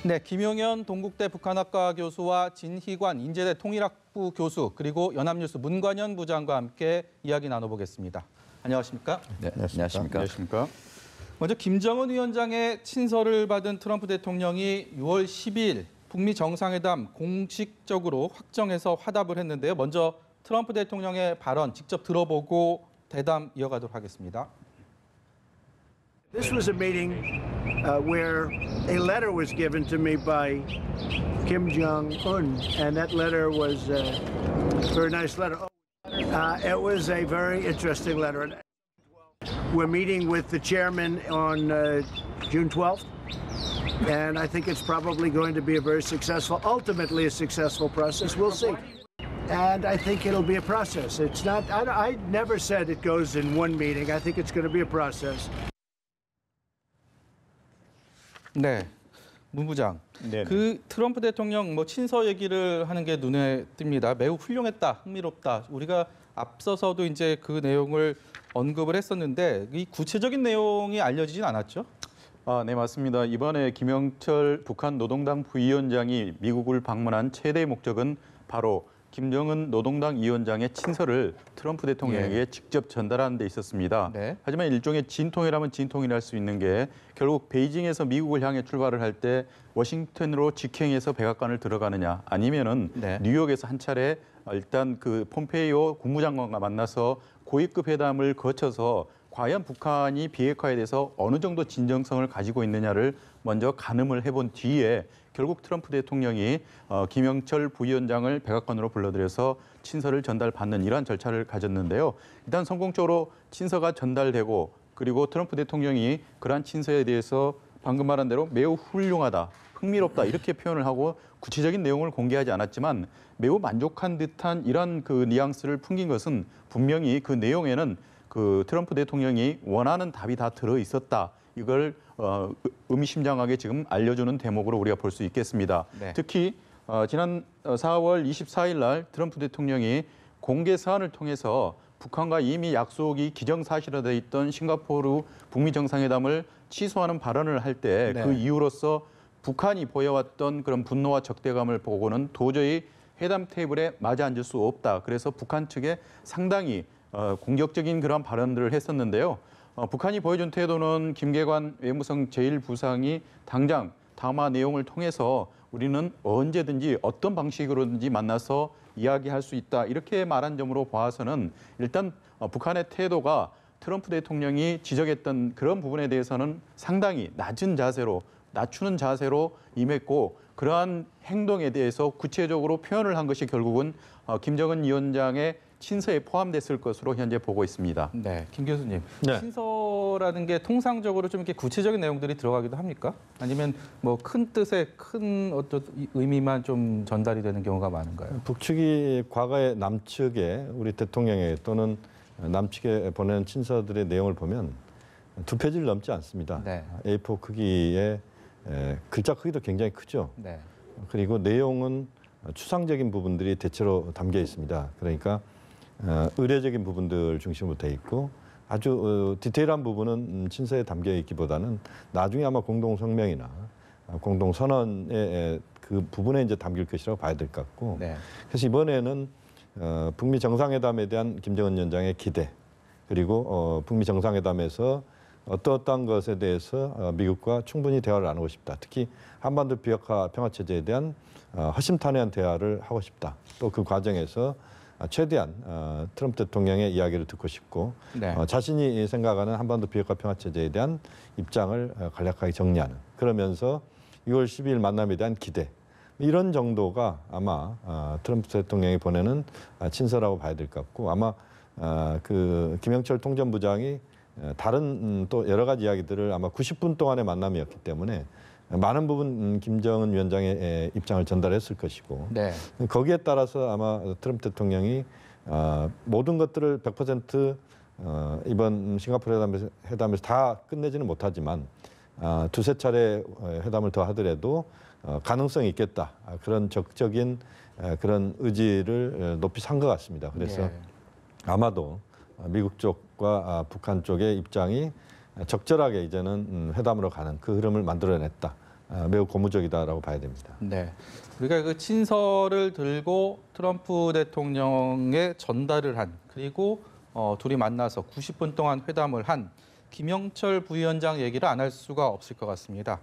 네, 김용현 동국대 북한학과 교수와 진희관 인제대 통일학부 교수 그리고 연합뉴스 문관현 부장과 함께 이야기 나눠보겠습니다. 안녕하십니까? 네, 안녕하십니까? 안녕하십니까? 먼저 김정은 위원장의 친서를 받은 트럼프 대통령이 6월 12일 북미 정상회담 공식적으로 확정해서 화답을 했는데요. 먼저 트럼프 대통령의 발언 직접 들어보고 대담 이어가도록 하겠습니다. This was a meeting where a letter was given to me by Kim Jong-un, and that letter was a very nice letter. It was a very interesting letter. We're meeting with the chairman on June 12th, and I think it's probably going to be a very successful, ultimately a successful process. We'll see. And I think it'll be a process. It's not, I never said it goes in one meeting. I think it's going to be a process. 네, 문 부장. 네네. 그 트럼프 대통령 친서 얘기를 하는 게 눈에 띕니다. 매우 훌륭했다, 흥미롭다. 우리가 앞서서도 이제 그 내용을 언급을 했었는데 이 구체적인 내용이 알려지진 않았죠? 네, 맞습니다. 이번에 김영철 북한 노동당 부위원장이 미국을 방문한 최대 목적은 바로 김정은 노동당 위원장의 친서를 트럼프 대통령에게 직접 전달하는 데 있었습니다. 네. 하지만 일종의 진통이라면 진통이랄 수 있는 게 결국 베이징에서 미국을 향해 출발을 할 때 워싱턴으로 직행해서 백악관을 들어가느냐 아니면은 뉴욕에서 한 차례 일단 그 폼페이오 국무장관과 만나서 고위급 회담을 거쳐서 과연 북한이 비핵화에 대해서 어느 정도 진정성을 가지고 있느냐를 먼저 가늠을 해본 뒤에 결국 트럼프 대통령이 김영철 부위원장을 백악관으로 불러들여서 친서를 전달받는 이러한 절차를 가졌는데요. 일단 성공적으로 친서가 전달되고 그리고 트럼프 대통령이 그러한 친서에 대해서 방금 말한 대로 매우 훌륭하다, 흥미롭다 이렇게 표현을 하고 구체적인 내용을 공개하지 않았지만 매우 만족한 듯한 이러한 그 뉘앙스를 풍긴 것은 분명히 그 내용에는 그 트럼프 대통령이 원하는 답이 다 들어 있었다. 이걸 의미심장하게 지금 알려주는 대목으로 우리가 볼 수 있겠습니다. 네. 특히 지난 4월 24일 날 트럼프 대통령이 공개 서한을 통해서 북한과 이미 약속이 기정사실화돼 있던 싱가포르 북미 정상회담을 취소하는 발언을 할 때 그 이유로서 북한이 보여왔던 그런 분노와 적대감을 보고는 도저히 회담 테이블에 마주 앉을 수 없다. 그래서 북한 측에 상당히 공격적인 그런 발언들을 했었는데요. 북한이 보여준 태도는 김계관 외무성 제1부상이 당장 담화 내용을 통해서 우리는 언제든지 어떤 방식으로든지 만나서 이야기할 수 있다. 이렇게 말한 점으로 봐서는 일단 북한의 태도가 트럼프 대통령이 지적했던 그런 부분에 대해서는 상당히 낮추는 자세로 임했고 그러한 행동에 대해서 구체적으로 표현을 한 것이 결국은 김정은 위원장의 친서에 포함됐을 것으로 현재 보고 있습니다. 네, 김 교수님. 네. 친서라는 게 통상적으로 좀 이렇게 구체적인 내용들이 들어가기도 합니까? 아니면 큰 뜻의 큰 어떤 의미만 좀 전달이 되는 경우가 많은가요? 북측이 과거에 남측에 우리 대통령에 또는 남측에 보낸 친서들의 내용을 보면 2페이지를 넘지 않습니다. 네. A4 크기의 글자 크기도 굉장히 크죠. 네. 그리고 내용은 추상적인 부분들이 대체로 담겨 있습니다. 그러니까 의례적인 부분들 중심으로 돼 있고 아주 디테일한 부분은 친서에 담겨 있기보다는 나중에 아마 공동성명이나 공동선언의 그 부분에 이제 담길 것이라고 봐야 될 것 같고 네. 그래서 이번에는 북미 정상회담에 대한 김정은 위원장의 기대 그리고 북미 정상회담에서 어떠한 것에 대해서 미국과 충분히 대화를 나누고 싶다. 특히 한반도 비핵화 평화체제에 대한 허심탄회한 대화를 하고 싶다. 또 그 과정에서 최대한 트럼프 대통령의 이야기를 듣고 싶고 네. 자신이 생각하는 한반도 비핵화 평화체제에 대한 입장을 간략하게 정리하는 그러면서 6월 12일 만남에 대한 기대 이런 정도가 아마 트럼프 대통령이 보내는 친서라고 봐야 될 것 같고 아마 그 김영철 통전부장이 다른 또 여러 가지 이야기들을 아마 90분 동안의 만남이었기 때문에 많은 부분 김정은 위원장의 입장을 전달했을 것이고 네. 거기에 따라서 아마 트럼프 대통령이 모든 것들을 100% 이번 싱가포르 회담에서 다 끝내지는 못하지만 두세 차례 회담을 더 하더라도 가능성이 있겠다. 그런 적극적인 그런 의지를 높이 산 것 같습니다. 그래서 네. 아마도 미국 쪽과 북한 쪽의 입장이 적절하게 이제는 회담으로 가는 그 흐름을 만들어냈다. 매우 고무적이다라고 봐야 됩니다. 네, 우리가 그 친서를 들고 트럼프 대통령에 전달을 한 그리고 둘이 만나서 90분 동안 회담을 한 김영철 부위원장 얘기를 안 할 수가 없을 것 같습니다.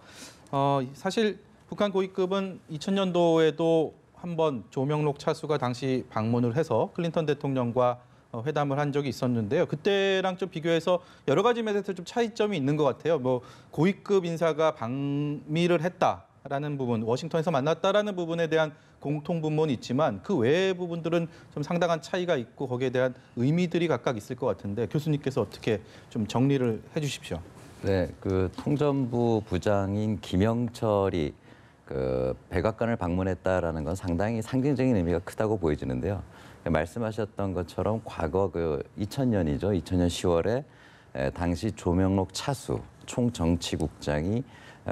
사실 북한 고위급은 2000년도에도 한번 조명록 차수가 당시 방문을 해서 클린턴 대통령과 회담을 한 적이 있었는데요. 그때랑 좀 비교해서 여러 가지 면에서 좀 차이점이 있는 것 같아요. 뭐 고위급 인사가 방미를 했다라는 부분, 워싱턴에서 만났다라는 부분에 대한 공통 분모는 있지만 그 외의 부분들은 좀 상당한 차이가 있고 거기에 대한 의미들이 각각 있을 것 같은데 교수님께서 어떻게 좀 정리를 해주십시오. 네, 그 통전부 부장인 김영철이 그 백악관을 방문했다라는 건 상당히 상징적인 의미가 크다고 보여지는데요. 말씀하셨던 것처럼 과거 그 2000년이죠. 2000년 10월에 당시 조명록 차수 총정치국장이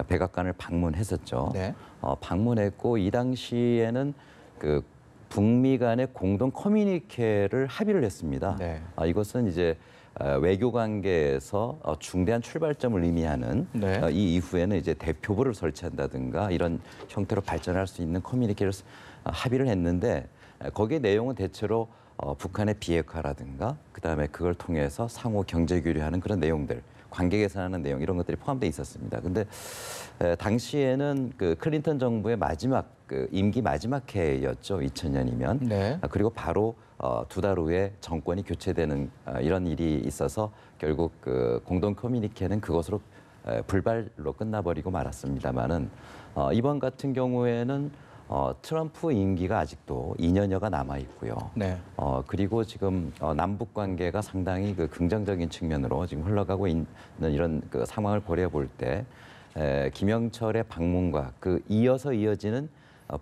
백악관을 방문했었죠. 네. 방문했고 이 당시에는 그 북미 간의 공동 커뮤니케를 합의를 했습니다. 네. 이것은 이제 외교 관계에서 중대한 출발점을 의미하는 네. 이 이후에는 이제 대표부를 설치한다든가 이런 형태로 발전할 수 있는 커뮤니케를 합의를 했는데 거기에 내용은 대체로 북한의 비핵화라든가 그다음에 그걸 통해서 상호 경제 교류하는 그런 내용들, 관계 개선하는 내용 이런 것들이 포함되어 있었습니다. 근데 당시에는 그 클린턴 정부의 마지막 그 임기 마지막 해였죠. 2000년이면. 네. 그리고 바로 두 달 후에 정권이 교체되는 이런 일이 있어서 결국 그 공동 커뮤니케는 그것으로 불발로 끝나버리고 말았습니다만은 이번 같은 경우에는 트럼프 임기가 아직도 2년여가 남아 있고요. 네. 그리고 지금 남북 관계가 상당히 그 긍정적인 측면으로 지금 흘러가고 있는 이런 그 상황을 고려해 볼 때 김영철의 방문과 그 이어서 이어지는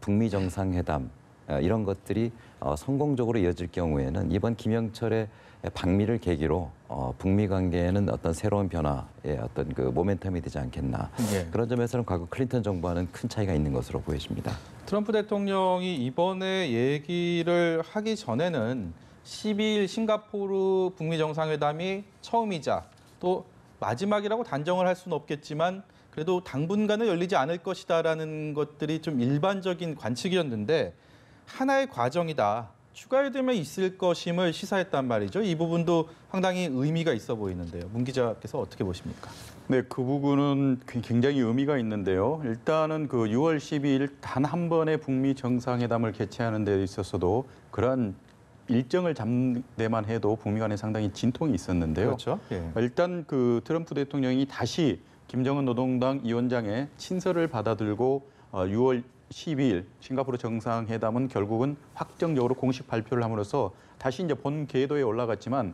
북미 정상회담 이런 것들이 성공적으로 이어질 경우에는 이번 김영철의 방미를 계기로 북미 관계에는 어떤 새로운 변화의 어떤 그 모멘텀이 되지 않겠나. 네. 그런 점에서는 과거 클린턴 정부와는 큰 차이가 있는 것으로 보여집니다. 트럼프 대통령이 이번에 얘기를 하기 전에는 12일 싱가포르 북미 정상회담이 처음이자 또 마지막이라고 단정을 할 수는 없겠지만 그래도 당분간은 열리지 않을 것이다라는 것들이 좀 일반적인 관측이었는데 하나의 과정이다. 추가되면 있을 것임을 시사했단 말이죠. 이 부분도 상당히 의미가 있어 보이는데요. 문 기자께서 어떻게 보십니까? 네, 그 부분은 굉장히 의미가 있는데요. 일단은 그 6월 12일 단 한 번의 북미 정상회담을 개최하는 데 있어서도 그러한 일정을 잡는 데만 해도 북미 간에 상당히 진통이 있었는데요. 그렇죠. 예. 일단 그 트럼프 대통령이 다시 김정은 노동당 위원장의 친서를 받아들고 6월 12일 싱가포르 정상회담은 결국은 확정적으로 공식 발표를 함으로써 다시 이제 본 궤도에 올라갔지만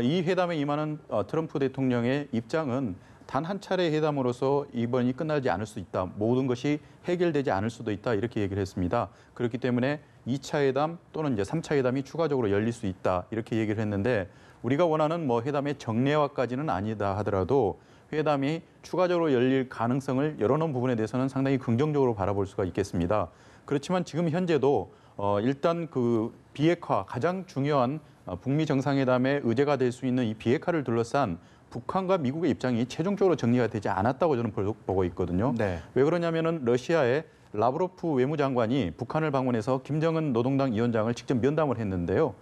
이 회담에 임하는 트럼프 대통령의 입장은 단 한 차례 회담으로서 이번이 끝나지 않을 수 있다. 모든 것이 해결되지 않을 수도 있다. 이렇게 얘기를 했습니다. 그렇기 때문에 2차 회담 또는 이제 3차 회담이 추가적으로 열릴 수 있다. 이렇게 얘기를 했는데 우리가 원하는 뭐 회담의 정례화까지는 아니다 하더라도 회담이 추가적으로 열릴 가능성을 열어놓은 부분에 대해서는 상당히 긍정적으로 바라볼 수가 있겠습니다. 그렇지만 지금 현재도 일단 그 비핵화 가장 중요한 북미 정상회담의 의제가 될 수 있는 이 비핵화를 둘러싼 북한과 미국의 입장이 최종적으로 정리가 되지 않았다고 저는 보고 있거든요. 네. 왜 그러냐면은 러시아의 라브로프 외무장관이 북한을 방문해서 김정은 노동당 위원장을 직접 면담을 했는데요.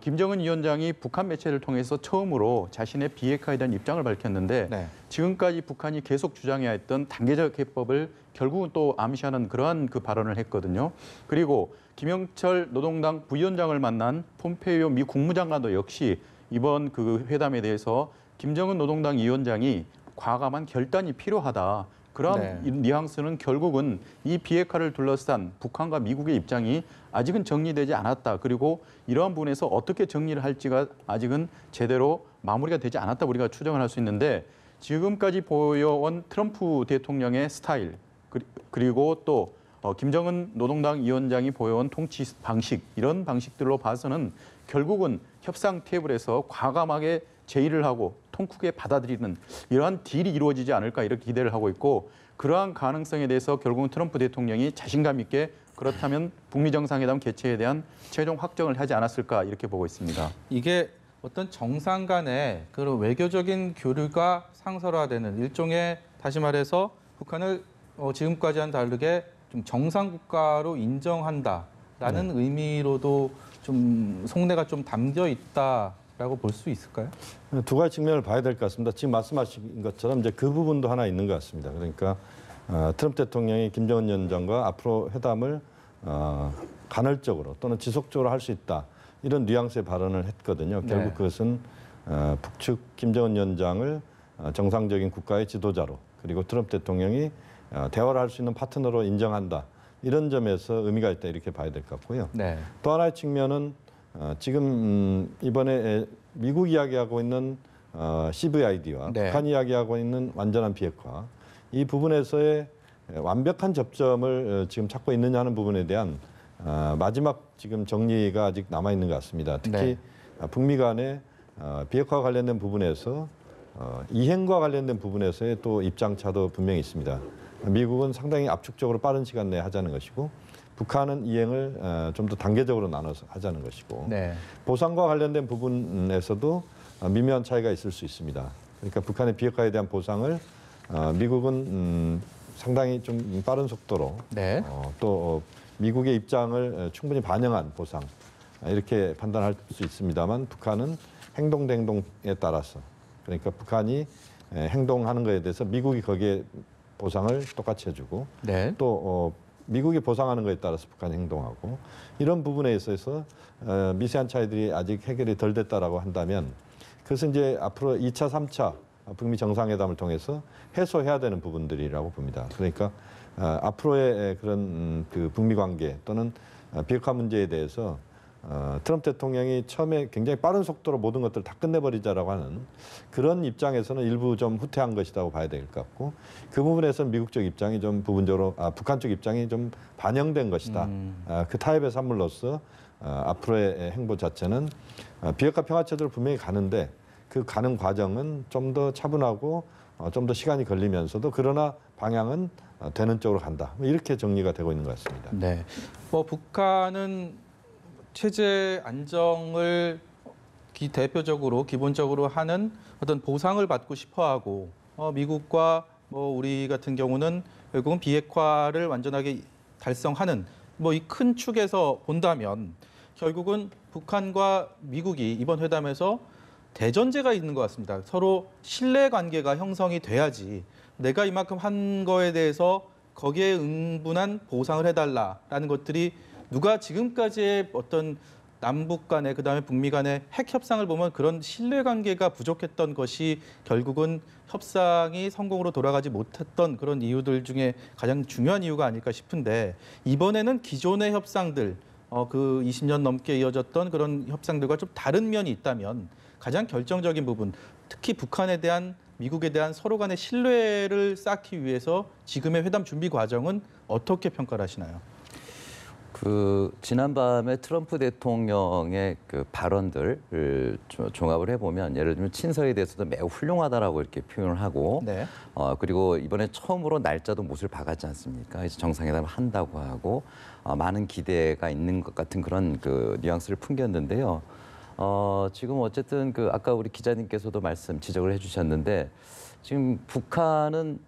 김정은 위원장이 북한 매체를 통해서 처음으로 자신의 비핵화에 대한 입장을 밝혔는데 네. 지금까지 북한이 계속 주장해왔던 단계적 해법을 결국은 또 암시하는 그러한 그 발언을 했거든요. 그리고 김영철 노동당 부위원장을 만난 폼페이오 미 국무장관도 역시 이번 그 회담에 대해서 김정은 노동당 위원장이 과감한 결단이 필요하다. 그런 네. 뉘앙스는 결국은 이 비핵화를 둘러싼 북한과 미국의 입장이 아직은 정리되지 않았다. 그리고 이러한 부분에서 어떻게 정리를 할지가 아직은 제대로 마무리가 되지 않았다. 우리가 추정을 할 수 있는데 지금까지 보여온 트럼프 대통령의 스타일 그리고 또 김정은 노동당 위원장이 보여온 통치 방식 이런 방식들로 봐서는 결국은 협상 테이블에서 과감하게 제의를 하고 통 크게 받아들이는 이러한 딜이 이루어지지 않을까 이렇게 기대를 하고 있고 그러한 가능성에 대해서 결국은 트럼프 대통령이 자신감 있게 그렇다면 북미 정상회담 개최에 대한 최종 확정을 하지 않았을까 이렇게 보고 있습니다. 이게 어떤 정상 간의 그런 외교적인 교류가 상설화되는 일종의 다시 말해서 북한을 지금까지와는 다르게 좀 정상 국가로 인정한다라는 의미로도 좀 속내가 좀 담겨 있다라고 볼 수 있을까요? 두 가지 측면을 봐야 될 것 같습니다. 지금 말씀하신 것처럼 이제 그 부분도 하나 있는 것 같습니다. 그러니까 트럼프 대통령이 김정은 위원장과 앞으로 회담을 간헐적으로 또는 지속적으로 할 수 있다. 이런 뉘앙스의 발언을 했거든요. 결국 그것은 북측 김정은 위원장을 정상적인 국가의 지도자로 그리고 트럼프 대통령이 대화를 할 수 있는 파트너로 인정한다. 이런 점에서 의미가 있다 이렇게 봐야 될 것 같고요. 또 하나의 측면은 지금 이번에 미국 이야기하고 있는 CVID와 북한 이야기하고 있는 완전한 비핵화 이 부분에서의 완벽한 접점을 지금 찾고 있느냐 하는 부분에 대한 마지막 지금 정리가 아직 남아 있는 것 같습니다. 특히 북미 간의 비핵화 관련된 부분에서 이행과 관련된 부분에서의 또 입장차도 분명히 있습니다. 미국은 상당히 압축적으로 빠른 시간 내에 하자는 것이고 북한은 이행을 좀 더 단계적으로 나눠서 하자는 것이고 보상과 관련된 부분에서도 미묘한 차이가 있을 수 있습니다. 그러니까 북한의 비핵화에 대한 보상을 미국은 상당히 좀 빠른 속도로 또 미국의 입장을 충분히 반영한 보상 이렇게 판단할 수 있습니다만 북한은 행동 대 행동에 따라서 그러니까 북한이 행동하는 것에 대해서 미국이 거기에 보상을 똑같이 해주고 또 미국이 보상하는 것에 따라서 북한이 행동하고 이런 부분에 있어서 미세한 차이들이 아직 해결이 덜 됐다라고 한다면 그것은 이제 앞으로 2차, 3차 북미 정상회담을 통해서 해소해야 되는 부분들이라고 봅니다. 그러니까 앞으로의 그런 그 북미 관계 또는 비핵화 문제에 대해서 트럼프 대통령이 처음에 굉장히 빠른 속도로 모든 것들을 다 끝내버리자라고 하는 그런 입장에서는 일부 좀 후퇴한 것이라고 봐야 될 것 같고 그 부분에서는 미국 쪽 입장이 좀 부분적으로 북한 쪽 입장이 좀 반영된 것이다. 그 타협의 산물로서 앞으로의 행보 자체는 비핵화 평화체제로 분명히 가는데 그 가는 과정은 좀 더 차분하고 좀 더 시간이 걸리면서도 그러나 방향은 되는 쪽으로 간다. 이렇게 정리가 되고 있는 것 같습니다. 북한은 체제 안정을 대표적으로 기본적으로 하는 어떤 보상을 받고 싶어하고 미국과 우리 같은 경우는 결국은 비핵화를 완전하게 달성하는 이 큰 축에서 본다면 결국은 북한과 미국이 이번 회담에서 대전제가 있는 것 같습니다. 서로 신뢰 관계가 형성이 돼야지 내가 이만큼 한 거에 대해서 거기에 응분한 보상을 해달라라는 것들이 누가 지금까지의 어떤 남북 간의 그다음에 북미 간의 핵 협상을 보면 그런 신뢰관계가 부족했던 것이 결국은 협상이 성공으로 돌아가지 못했던 그런 이유들 중에 가장 중요한 이유가 아닐까 싶은데 이번에는 기존의 협상들 그 20년 넘게 이어졌던 그런 협상들과 좀 다른 면이 있다면 가장 결정적인 부분 특히 북한에 대한 미국에 대한 서로 간의 신뢰를 쌓기 위해서 지금의 회담 준비 과정은 어떻게 평가를 하시나요? 지난밤에 트럼프 대통령의 그 발언들을 종합을 해보면 예를 들면 친서에 대해서도 매우 훌륭하다라고 이렇게 표현을 하고 그리고 이번에 처음으로 날짜도 못을 박았지 않습니까? 이제 정상회담을 한다고 하고 많은 기대가 있는 것 같은 그런 그 뉘앙스를 풍겼는데요. 지금 어쨌든 아까 우리 기자님께서도 지적을 해주셨는데 지금 북한은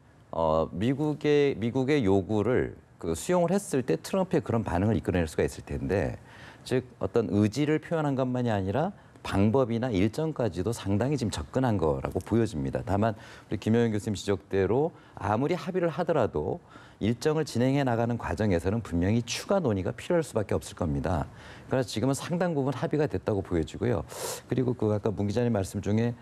미국의 요구를 수용을 했을 때 트럼프의 그런 반응을 이끌어낼 수가 있을 텐데 즉 어떤 의지를 표현한 것만이 아니라 방법이나 일정까지도 상당히 지금 접근한 거라고 보여집니다. 다만 우리 김영현 교수님 지적대로 아무리 합의를 하더라도 일정을 진행해 나가는 과정에서는 분명히 추가 논의가 필요할 수밖에 없을 겁니다. 그래서 지금은 상당 부분 합의가 됐다고 보여지고요. 그리고 아까 문 기자님 말씀 중에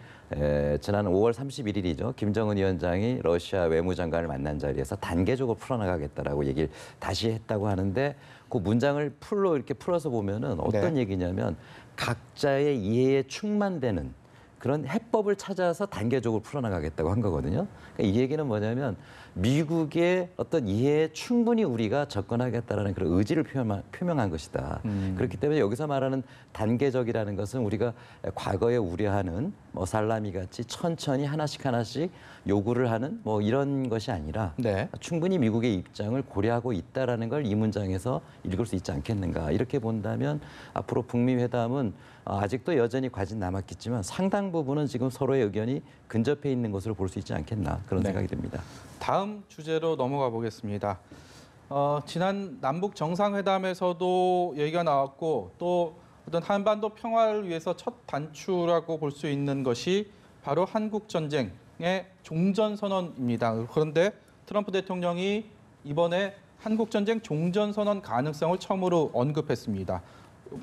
지난 5월 31일이죠. 김정은 위원장이 러시아 외무장관을 만난 자리에서 단계적으로 풀어나가겠다라고 얘기를 다시 했다고 하는데 그 문장을 이렇게 풀어서 보면은 어떤 얘기냐면 각자의 이해에 충만되는 그런 해법을 찾아서 단계적으로 풀어나가겠다고 한 거거든요. 그러니까 이 얘기는 뭐냐면 미국의 어떤 이해에 충분히 우리가 접근하겠다라는 그런 의지를 표명한 것이다. 그렇기 때문에 여기서 말하는 단계적이라는 것은 우리가 과거에 우려하는 살라미 같이 천천히 하나씩 요구를 하는 이런 것이 아니라 충분히 미국의 입장을 고려하고 있다라는 걸 이 문장에서 읽을 수 있지 않겠는가. 이렇게 본다면 앞으로 북미 회담은 아직도 여전히 과제는 남았겠지만 상당 상당 부분은 지금 서로의 의견이 근접해 있는 것으로 볼 수 있지 않겠나 그런 생각이 듭니다. 다음 주제로 넘어가 보겠습니다. 지난 남북 정상회담에서도 얘기가 나왔고 또 어떤 한반도 평화를 위해서 첫 단추라고 볼 수 있는 것이 바로 한국 전쟁의 종전 선언입니다. 그런데 트럼프 대통령이 이번에 한국 전쟁 종전 선언 가능성을 처음으로 언급했습니다.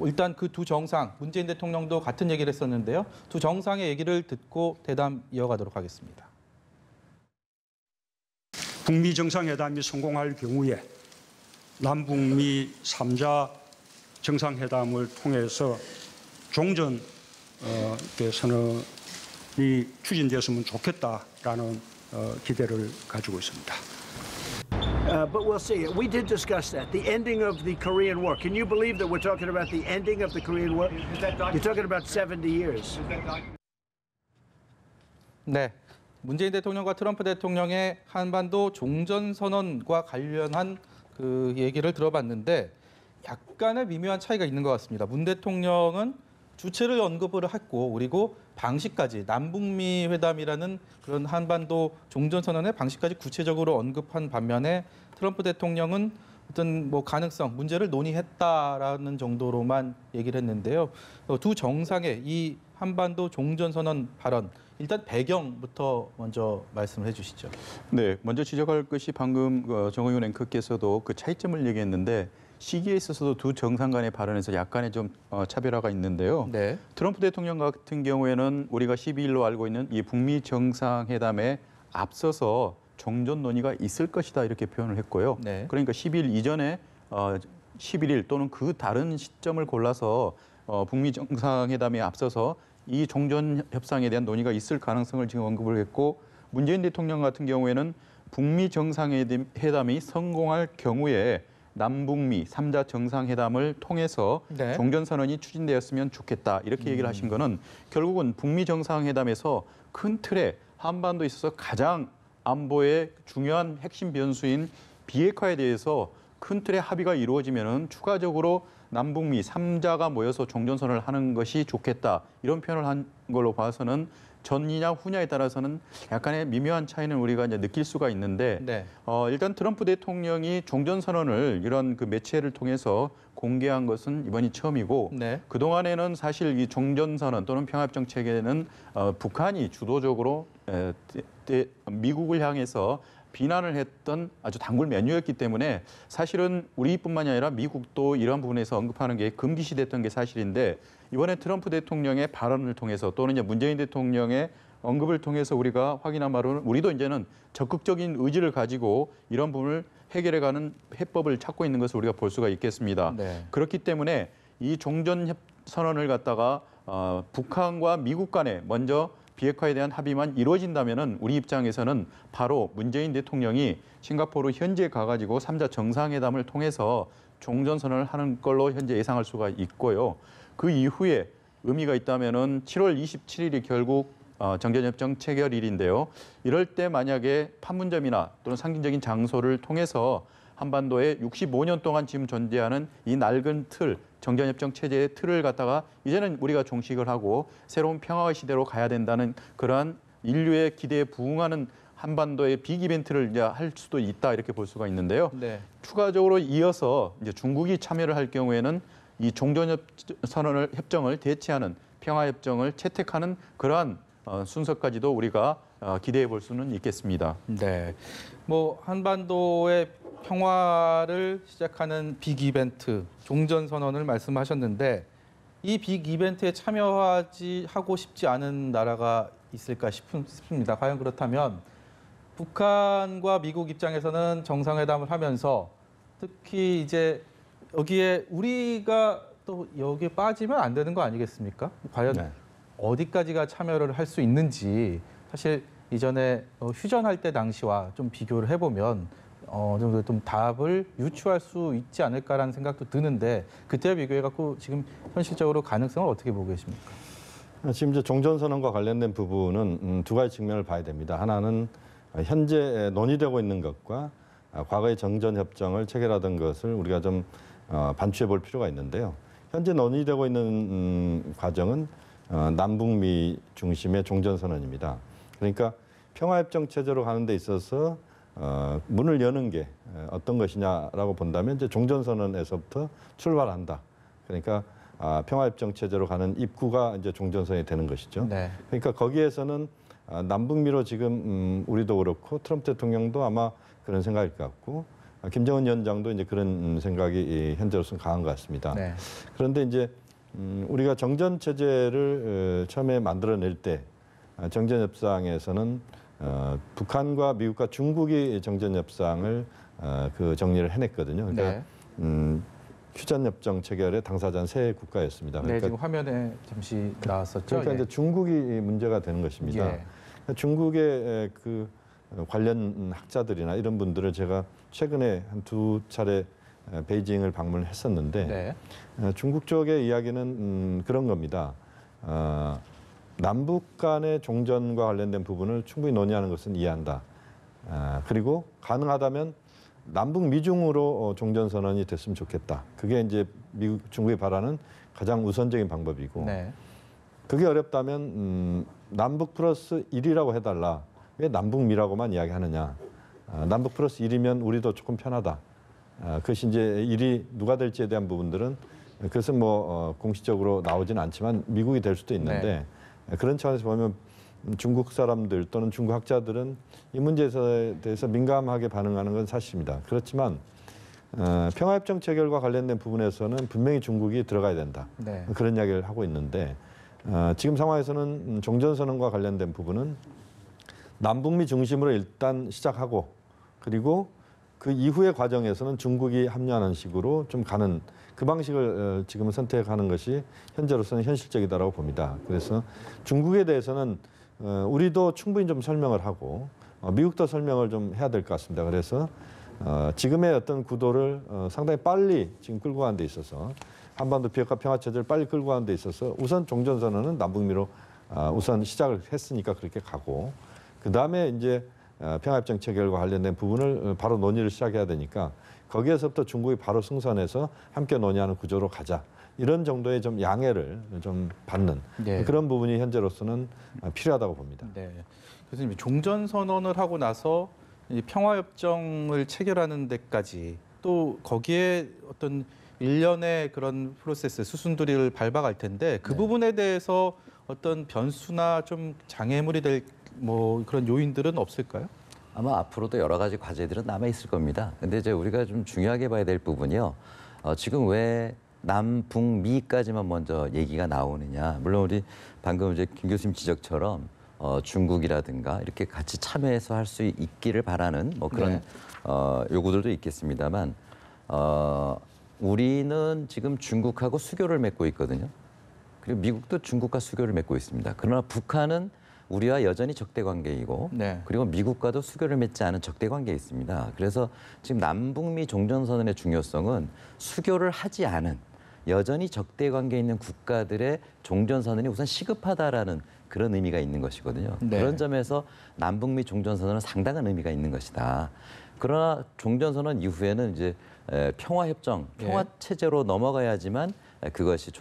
일단 그 두 정상, 문재인 대통령도 같은 얘기를 했었는데요. 두 정상의 얘기를 듣고 대담 이어가도록 하겠습니다. 북미 정상회담이 성공할 경우에 남북미 3자 정상회담을 통해서 종전 선언이 추진되었으면 좋겠다라는 기대를 가지고 있습니다. But we'll see. We did discuss that. The ending of the Korean War. Can you believe that we're talking about the ending of the Korean War? You're talking about 70 years. 네, 문재인 대통령과 트럼프 대통령의 한반도 종전 선언과 관련한 그 얘기를 들어봤는데 약간의 미묘한 차이가 있는 것 같습니다. 문 대통령은 주체를 언급을 했고 그리고 방식까지 남북미 회담이라는 그런 한반도 종전 선언의 방식까지 구체적으로 언급한 반면에 트럼프 대통령은 어떤 뭐 가능성, 문제를 논의했다라는 정도로만 얘기를 했는데요. 두 정상의 이 한반도 종전 선언 발언 일단 배경부터 먼저 말씀을 해주시죠. 네, 먼저 지적할 것이 방금 정의원 앵커께서도 그 차이점을 얘기했는데 시기에 있어서도 두 정상 간의 발언에서 약간의 좀 차별화가 있는데요. 네. 트럼프 대통령 같은 경우에는 우리가 12일로 알고 있는 이 북미 정상회담에 앞서서 종전 논의가 있을 것이다 이렇게 표현을 했고요. 네. 그러니까 10일 이전에 11일 또는 그 다른 시점을 골라서 북미 정상회담에 앞서서 이 종전 협상에 대한 논의가 있을 가능성을 지금 언급을 했고 문재인 대통령 같은 경우에는 북미 정상회담이 성공할 경우에 남북미 3자 정상회담을 통해서 네. 종전선언이 추진되었으면 좋겠다 이렇게 얘기를 하신 거는 결국은 북미 정상회담에서 큰 틀에 한반도에 있어서 가장 안보의 중요한 핵심 변수인 비핵화에 대해서 큰 틀의 합의가 이루어지면은 추가적으로 남북미 3자가 모여서 종전선언을 하는 것이 좋겠다 이런 표현을 한 걸로 봐서는 전이냐 후냐에 따라서는 약간의 미묘한 차이는 우리가 이제 느낄 수가 있는데 네. 일단 트럼프 대통령이 종전선언을 이런 그 매체를 통해서 공개한 것은 이번이 처음이고 네. 그동안에는 사실 이 종전선언 또는 평화협정 체계는 북한이 주도적으로 미국을 향해서 비난을 했던 아주 단골 메뉴였기 때문에 사실은 우리뿐만이 아니라 미국도 이러한 부분에서 언급하는 게 금기시됐던 게 사실인데 이번에 트럼프 대통령의 발언을 통해서 또는 이제 문재인 대통령의 언급을 통해서 우리가 확인한 바로는 우리도 이제는 적극적인 의지를 가지고 이런 부분을 해결해가는 해법을 찾고 있는 것을 우리가 볼 수가 있겠습니다. 네. 그렇기 때문에 이 종전 선언을 갖다가 북한과 미국 간에 먼저 비핵화에 대한 합의만 이루어진다면은 우리 입장에서는 바로 문재인 대통령이 싱가포르 현지에 가가지고 3자 정상회담을 통해서 종전선언을 하는 걸로 현재 예상할 수가 있고요. 그 이후에 의미가 있다면은 7월 27일이 결국 정전협정 체결일인데요. 이럴 때 만약에 판문점이나 또는 상징적인 장소를 통해서 한반도에 65년 동안 지금 존재하는 이 낡은 틀, 정전협정 체제의 틀을 갖다가 이제는 우리가 종식을 하고 새로운 평화의 시대로 가야 된다는 그러한 인류의 기대에 부응하는 한반도의 빅 이벤트를 이제 할 수도 있다 이렇게 볼 수가 있는데요. 네. 추가적으로 이어서 이제 중국이 참여를 할 경우에는 이 종전선언을 협정을 대체하는 평화협정을 채택하는 그러한 순서까지도 우리가 기대해 볼 수는 있겠습니다. 네. 뭐 한반도의 평화를 시작하는 빅 이벤트, 종전 선언을 말씀하셨는데 이 빅 이벤트에 하고 싶지 않은 나라가 있을까 싶습니다. 과연 그렇다면 북한과 미국 입장에서는 정상회담을 하면서 특히 이제 여기에 우리가 또 여기에 빠지면 안 되는 거 아니겠습니까? 과연 네. 어디까지가 참여를 할 수 있는지 사실 이전에 휴전할 때 당시와 좀 비교를 해보면 정도 좀 답을 유추할 수 있지 않을까라는 생각도 드는데 그때와 비교해갖고 지금 현실적으로 가능성을 어떻게 보고 계십니까? 지금 이제 종전선언과 관련된 부분은 두 가지 측면을 봐야 됩니다. 하나는 현재 논의되고 있는 것과 과거의 정전협정을 체결하던 것을 우리가 좀 반추해 볼 필요가 있는데요. 현재 논의되고 있는 과정은 남북미 중심의 종전선언입니다. 그러니까 평화협정 체제로 가는 데 있어서 문을 여는 게 어떤 것이냐라고 본다면 이제 종전선언에서부터 출발한다. 그러니까 평화협정 체제로 가는 입구가 이제 종전선언이 되는 것이죠. 네. 그러니까 거기에서는 남북미로 지금 우리도 그렇고 트럼프 대통령도 아마 그런 생각일 것 같고 김정은 위원장도 이제 그런 생각이 현재로서는 강한 것 같습니다. 네. 그런데 이제 우리가 정전 체제를 처음에 만들어낼 때 정전 협상에서는 북한과 미국과 중국이 정전 협상을 그 정리를 해냈거든요. 그러니까 네. 휴전 협정 체결의 당사자는 세 국가였습니다. 그러니까, 네, 지금 화면에 잠시 나왔었죠. 그러니까 이제 중국이 문제가 되는 것입니다. 예. 중국의 그 관련 학자들이나 이런 분들을 제가 최근에 한 2차례 베이징을 방문했었는데 네. 중국 쪽의 이야기는 그런 겁니다. 남북 간의 종전과 관련된 부분을 충분히 논의하는 것은 이해한다. 그리고 가능하다면 남북 미중으로 종전선언이 됐으면 좋겠다. 그게 이제 미국, 중국이 바라는 가장 우선적인 방법이고 네. 그게 어렵다면 남북 플러스 1이라고 해달라. 왜 남북미라고만 이야기하느냐. 남북 플러스 1이면 우리도 조금 편하다. 그것이 이제 1이 누가 될지에 대한 부분들은 그것은 뭐 공식적으로 나오지는 않지만 미국이 될 수도 있는데 네. 그런 차원에서 보면 중국 사람들 또는 중국 학자들은 이 문제에 대해서 민감하게 반응하는 건 사실입니다. 그렇지만 평화협정 체결과 관련된 부분에서는 분명히 중국이 들어가야 된다. 네. 그런 이야기를 하고 있는데 지금 상황에서는 종전선언과 관련된 부분은 남북미 중심으로 일단 시작하고 그리고 그 이후의 과정에서는 중국이 합류하는 식으로 좀 가는 그 방식을 지금 선택하는 것이 현재로서는 현실적이다라고 봅니다. 그래서 중국에 대해서는 우리도 충분히 좀 설명을 하고 미국도 설명을 좀 해야 될 것 같습니다. 그래서 지금의 어떤 구도를 상당히 빨리 지금 끌고 가는 데 있어서 한반도 비핵화 평화체제를 빨리 끌고 가는 데 있어서 우선 종전선언은 남북미로 우선 시작을 했으니까 그렇게 가고 그다음에 이제 평화협정 체결과 관련된 부분을 바로 논의를 시작해야 되니까 거기에서부터 중국이 바로 승선해서 함께 논의하는 구조로 가자. 이런 정도의 좀 양해를 좀 받는 네. 그런 부분이 현재로서는 필요하다고 봅니다. 네. 교수님, 종전선언을 하고 나서 이 평화협정을 체결하는 데까지 또 거기에 어떤 일련의 그런 프로세스, 수순두리를 밟아갈 텐데 그 네. 부분에 대해서 어떤 변수나 좀 장애물이 될 뭐 그런 요인들은 없을까요? 아마 앞으로도 여러 가지 과제들은 남아 있을 겁니다. 근데 이제 우리가 좀 중요하게 봐야 될 부분이요. 지금 왜 남북미까지만 먼저 얘기가 나오느냐. 물론 우리 방금 이제 김 교수님 지적처럼 중국이라든가 이렇게 같이 참여해서 할 수 있기를 바라는 뭐 그런 네. 요구들도 있겠습니다만 우리는 지금 중국하고 수교를 맺고 있거든요. 그리고 미국도 중국과 수교를 맺고 있습니다. 그러나 북한은 우리와 여전히 적대 관계이고 네. 그리고 미국과도 수교를 맺지 않은 적대 관계에 있습니다. 그래서 지금 남북미 종전선언의 중요성은 수교를 하지 않은 여전히 적대 관계에 있는 국가들의 종전선언이 우선 시급하다라는 그런 의미가 있는 것이거든요. 네. 그런 점에서 남북미 종전선언은 상당한 의미가 있는 것이다. 그러나 종전선언 이후에는 이제 평화협정, 평화체제로 넘어가야지만 그것이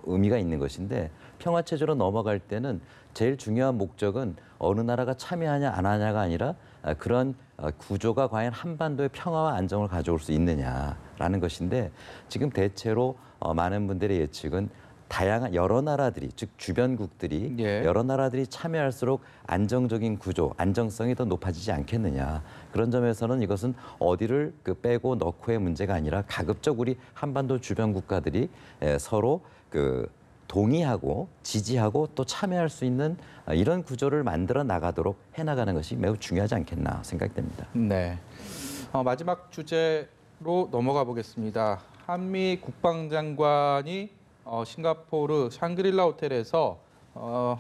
의미가 있는 것인데 평화체제로 넘어갈 때는 제일 중요한 목적은 어느 나라가 참여하냐 안 하냐가 아니라 그런 구조가 과연 한반도의 평화와 안정을 가져올 수 있느냐라는 것인데 지금 대체로 많은 분들의 예측은 다양한 여러 나라들이 즉 주변국들이 예. 여러 나라들이 참여할수록 안정적인 구조, 안정성이 더 높아지지 않겠느냐. 그런 점에서는 이것은 어디를 빼고 넣고의 문제가 아니라 가급적 우리 한반도 주변 국가들이 서로 동의하고 지지하고 또 참여할 수 있는 이런 구조를 만들어 나가도록 해나가는 것이 매우 중요하지 않겠나 생각됩니다. 네. 마지막 주제로 넘어가 보겠습니다. 한미 국방장관이 싱가포르 샹그릴라 호텔에서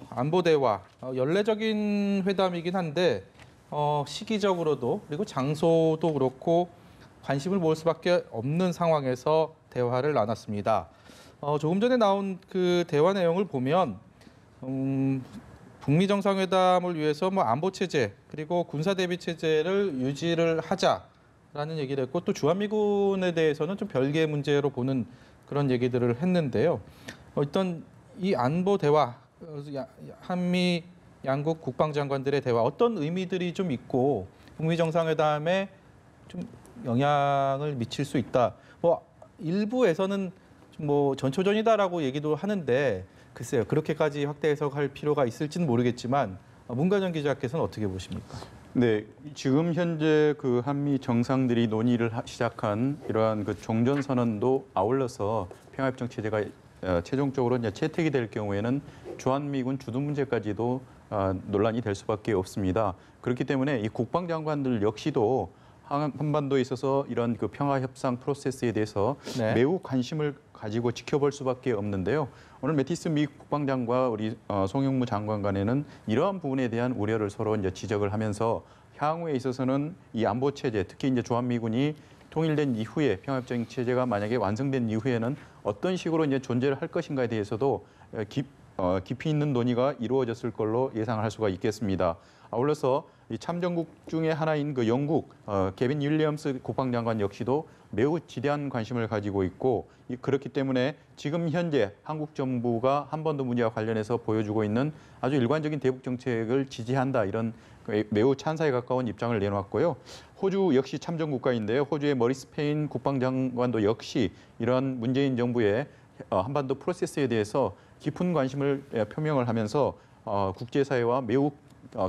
안보 대화, 연례적인 회담이긴 한데 시기적으로도 그리고 장소도 그렇고 관심을 모을 수밖에 없는 상황에서 대화를 나눴습니다. 조금 전에 나온 그 대화 내용을 보면 북미 정상회담을 위해서 뭐 안보 체제 그리고 군사 대비 체제를 유지를 하자라는 얘기를 했고 또 주한미군에 대해서는 좀 별개의 문제로 보는 그런 얘기들을 했는데요. 일단 이 안보 대화 한미 양국 국방장관들의 대화 어떤 의미들이 좀 있고 북미 정상회담에 좀 영향을 미칠 수 있다. 뭐 일부에서는 뭐 전초전이다라고 얘기도 하는데 글쎄요 그렇게까지 확대 해석할 필요가 있을지는 모르겠지만 문관영 기자께서는 어떻게 보십니까? 네, 지금 현재 그 한미 정상들이 논의를 시작한 이러한 그 종전 선언도 아울러서 평화협정 체제가 최종적으로 이제 채택이 될 경우에는 주한미군 주둔 문제까지도 논란이 될 수밖에 없습니다. 그렇기 때문에 이 국방장관들 역시도 한반도에 있어서 이런 그 평화 협상 프로세스에 대해서 네. 매우 관심을 가지고 지켜볼 수밖에 없는데요. 오늘 매티스 미 국방장과 우리 송영무 장관 간에는 이러한 부분에 대한 우려를 서로 이제 지적을 하면서 향후에 있어서는 이 안보 체제, 특히 이제 주한미군이 통일된 이후에 평화협정 체제가 만약에 완성된 이후에는 어떤 식으로 이제 존재를 할 것인가에 대해서도 깊이 있는 논의가 이루어졌을 걸로 예상을 할 수가 있겠습니다. 아울러서 이 참전국 중에 하나인 그 영국 개빈 윌리엄스 국방장관 역시도 매우 지대한 관심을 가지고 있고 그렇기 때문에 지금 현재 한국 정부가 한반도 문제와 관련해서 보여주고 있는 아주 일관적인 대북 정책을 지지한다 이런 매우 찬사에 가까운 입장을 내놓았고요. 호주 역시 참전 국가인데요. 호주의 머리스 페인 국방장관도 역시 이러한 문재인 정부의 한반도 프로세스에 대해서 깊은 관심을 표명을 하면서 국제사회와 매우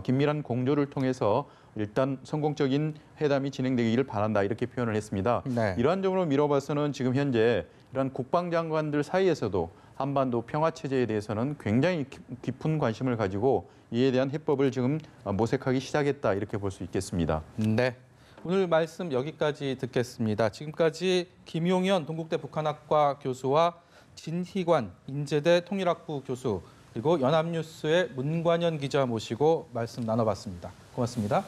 긴밀한 공조를 통해서 일단 성공적인 회담이 진행되기를 바란다 이렇게 표현을 했습니다. 네. 이러한 점으로 미뤄봐서는 지금 현재 이런 국방장관들 사이에서도 한반도 평화체제에 대해서는 굉장히 깊은 관심을 가지고 이에 대한 해법을 지금 모색하기 시작했다 이렇게 볼 수 있겠습니다. 네. 오늘 말씀 여기까지 듣겠습니다. 지금까지 김용현 동국대 북한학과 교수와 진희관 인제대 통일학부 교수 그리고 연합뉴스의 문관현 기자 모시고 말씀 나눠봤습니다. 고맙습니다.